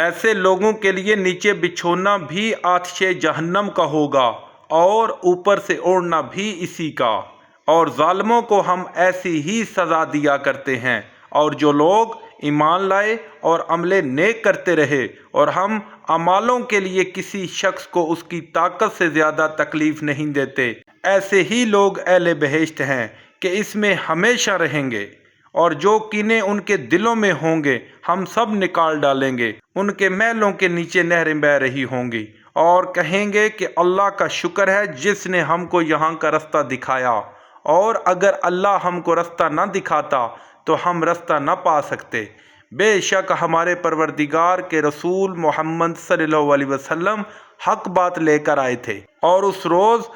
ایسے لوگوں کے لیے نیچے بچھونا بھی آتش جہنم کا ہوگا اور اوپر سے اوڑھنا بھی اسی کا، اور ظالموں کو ہم ایسی ہی سزا دیا کرتے ہیں۔ اور جو لوگ ایمان لائے اور عمل نیک کرتے رہے اور ہم اعمالوں کے لیے کسی شخص کو اس کی طاقت سے زیادہ تکلیف نہیں دیتے، ایسے ہی لوگ اہل بہشت ہیں کہ اس میں ہمیشہ رہیں گے۔ اور جو کینے ان کے دلوں میں ہوں گے ہم سب نکال ڈالیں گے، ان کے محلوں کے نیچے نہریں بہہ رہی ہوں گی، اور کہیں گے کہ اللہ کا شکر ہے جس نے ہم کو یہاں کا رستہ دکھایا، اور اگر اللہ ہم کو رستہ نہ دکھاتا تو ہم رستہ نہ پا سکتے۔ بے شک ہمارے پروردگار کے رسول محمد صلی اللہ علیہ وسلم حق بات لے کر آئے تھے، اور اس روز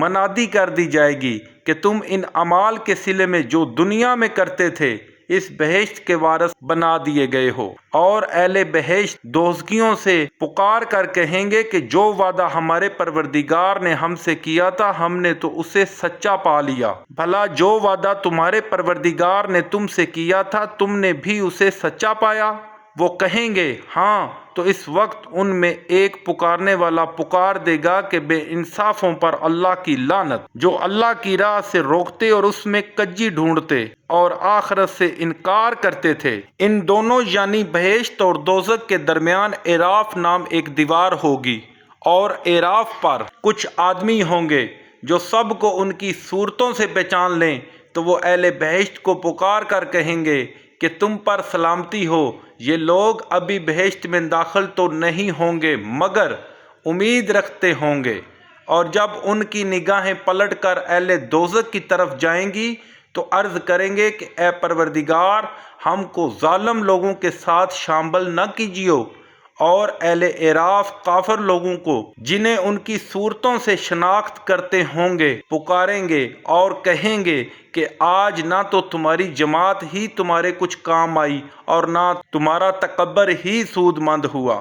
منادی کر دی جائے گی کہ تم ان اعمال کے صلے میں جو دنیا میں کرتے تھے اس بہشت کے وارث بنا دیے گئے ہو۔ اور اہل بہشت دوزخیوں سے پکار کر کہیں گے کہ جو وعدہ ہمارے پروردگار نے ہم سے کیا تھا ہم نے تو اسے سچا پا لیا، بھلا جو وعدہ تمہارے پروردگار نے تم سے کیا تھا تم نے بھی اسے سچا پایا؟ وہ کہیں گے ہاں، تو اس وقت ان میں ایک پکارنے والا پکار دے گا کہ بے انصافوں پر اللہ کی لعنت، جو اللہ کی راہ سے روکتے اور اس میں کجی ڈھونڈتے اور آخرت سے انکار کرتے تھے۔ ان دونوں یعنی بہشت اور دوزخ کے درمیان اعراف نام ایک دیوار ہوگی، اور اعراف پر کچھ آدمی ہوں گے جو سب کو ان کی صورتوں سے پہچان لیں، تو وہ اہل بہشت کو پکار کر کہیں گے کہ تم پر سلامتی ہو۔ یہ لوگ ابھی بہشت میں داخل تو نہیں ہوں گے مگر امید رکھتے ہوں گے، اور جب ان کی نگاہیں پلٹ کر اہل دوزخ کی طرف جائیں گی تو عرض کریں گے کہ اے پروردگار، ہم کو ظالم لوگوں کے ساتھ شامل نہ کیجیو۔ اور اہل اعراف کافر لوگوں کو جنہیں ان کی صورتوں سے شناخت کرتے ہوں گے پکاریں گے اور کہیں گے کہ آج نہ تو تمہاری جماعت ہی تمہارے کچھ کام آئی اور نہ تمہارا تکبر ہی سود مند ہوا۔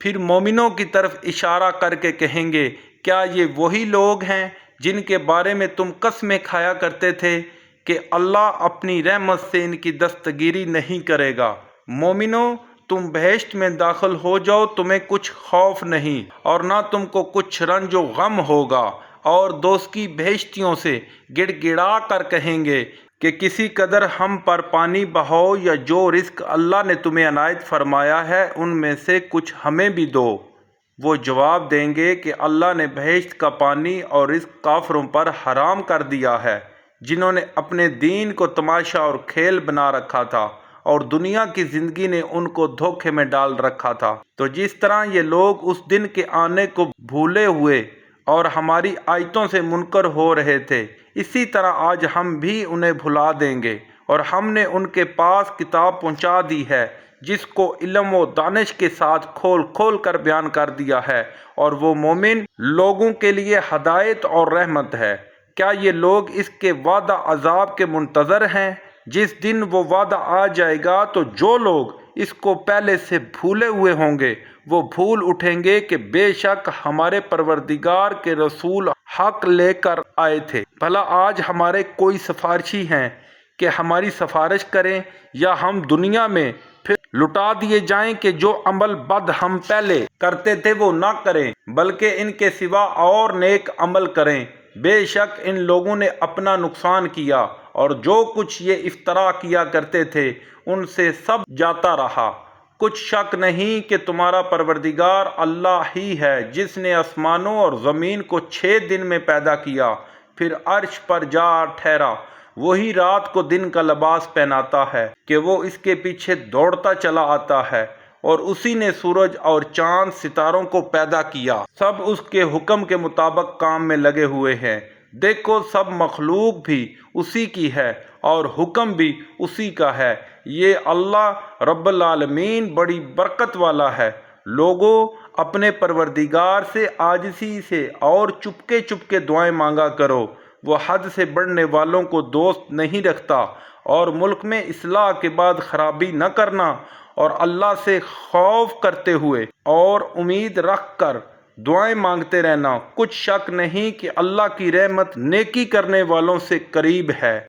پھر مومنوں کی طرف اشارہ کر کے کہیں گے کیا یہ وہی لوگ ہیں جن کے بارے میں تم قسمیں کھایا کرتے تھے کہ اللہ اپنی رحمت سے ان کی دستگیری نہیں کرے گا؟ مومنوں، تم بہشت میں داخل ہو جاؤ، تمہیں کچھ خوف نہیں اور نہ تم کو کچھ رنج و غم ہوگا۔ اور دوزخی بہشتیوں سے گڑ گڑا کر کہیں گے کہ کسی قدر ہم پر پانی بہاؤ، یا جو رزق اللہ نے تمہیں عنایت فرمایا ہے ان میں سے کچھ ہمیں بھی دو۔ وہ جواب دیں گے کہ اللہ نے بہشت کا پانی اور رزق کافروں پر حرام کر دیا ہے، جنہوں نے اپنے دین کو تماشا اور کھیل بنا رکھا تھا اور دنیا کی زندگی نے ان کو دھوکے میں ڈال رکھا تھا۔ تو جس طرح یہ لوگ اس دن کے آنے کو بھولے ہوئے اور ہماری آیتوں سے منکر ہو رہے تھے، اسی طرح آج ہم بھی انہیں بھلا دیں گے، اور ہم نے ان کے پاس کتاب پہنچا دی ہے جس کو علم و دانش کے ساتھ کھول کھول کر بیان کر دیا ہے، اور وہ مومن لوگوں کے لیے ہدایت اور رحمت ہے۔ کیا یہ لوگ اس کے وعدہ عذاب کے منتظر ہیں؟ جس دن وہ وعدہ آ جائے گا تو جو لوگ اس کو پہلے سے بھولے ہوئے ہوں گے وہ بھول اٹھیں گے کہ بے شک ہمارے پروردگار کے رسول حق لے کر آئے تھے۔ بھلا آج ہمارے کوئی سفارشی ہیں کہ ہماری سفارش کریں، یا ہم دنیا میں پھر لٹا دیے جائیں کہ جو عمل بد ہم پہلے کرتے تھے وہ نہ کریں بلکہ ان کے سوا اور نیک عمل کریں؟ بے شک ان لوگوں نے اپنا نقصان کیا، اور جو کچھ یہ افترا کیا کرتے تھے ان سے سب جاتا رہا۔ کچھ شک نہیں کہ تمہارا پروردگار اللہ ہی ہے جس نے آسمانوں اور زمین کو 6 دن میں پیدا کیا، پھر عرش پر جا ٹھہرا۔ وہی رات کو دن کا لباس پہناتا ہے کہ وہ اس کے پیچھے دوڑتا چلا آتا ہے، اور اسی نے سورج اور چاند ستاروں کو پیدا کیا، سب اس کے حکم کے مطابق کام میں لگے ہوئے ہیں۔ دیکھو سب مخلوق بھی اسی کی ہے اور حکم بھی اسی کا ہے۔ یہ اللہ رب العالمین بڑی برکت والا ہے۔ لوگوں، اپنے پروردگار سے عاجزی سے اور چپکے چپکے دعائیں مانگا کرو، وہ حد سے بڑھنے والوں کو دوست نہیں رکھتا، اور ملک میں اصلاح کے بعد خرابی نہ کرنا، اور اللہ سے خوف کرتے ہوئے اور امید رکھ کر دعائیں مانگتے رہنا۔ کچھ شک نہیں کہ اللہ کی رحمت نیکی کرنے والوں سے قریب ہے۔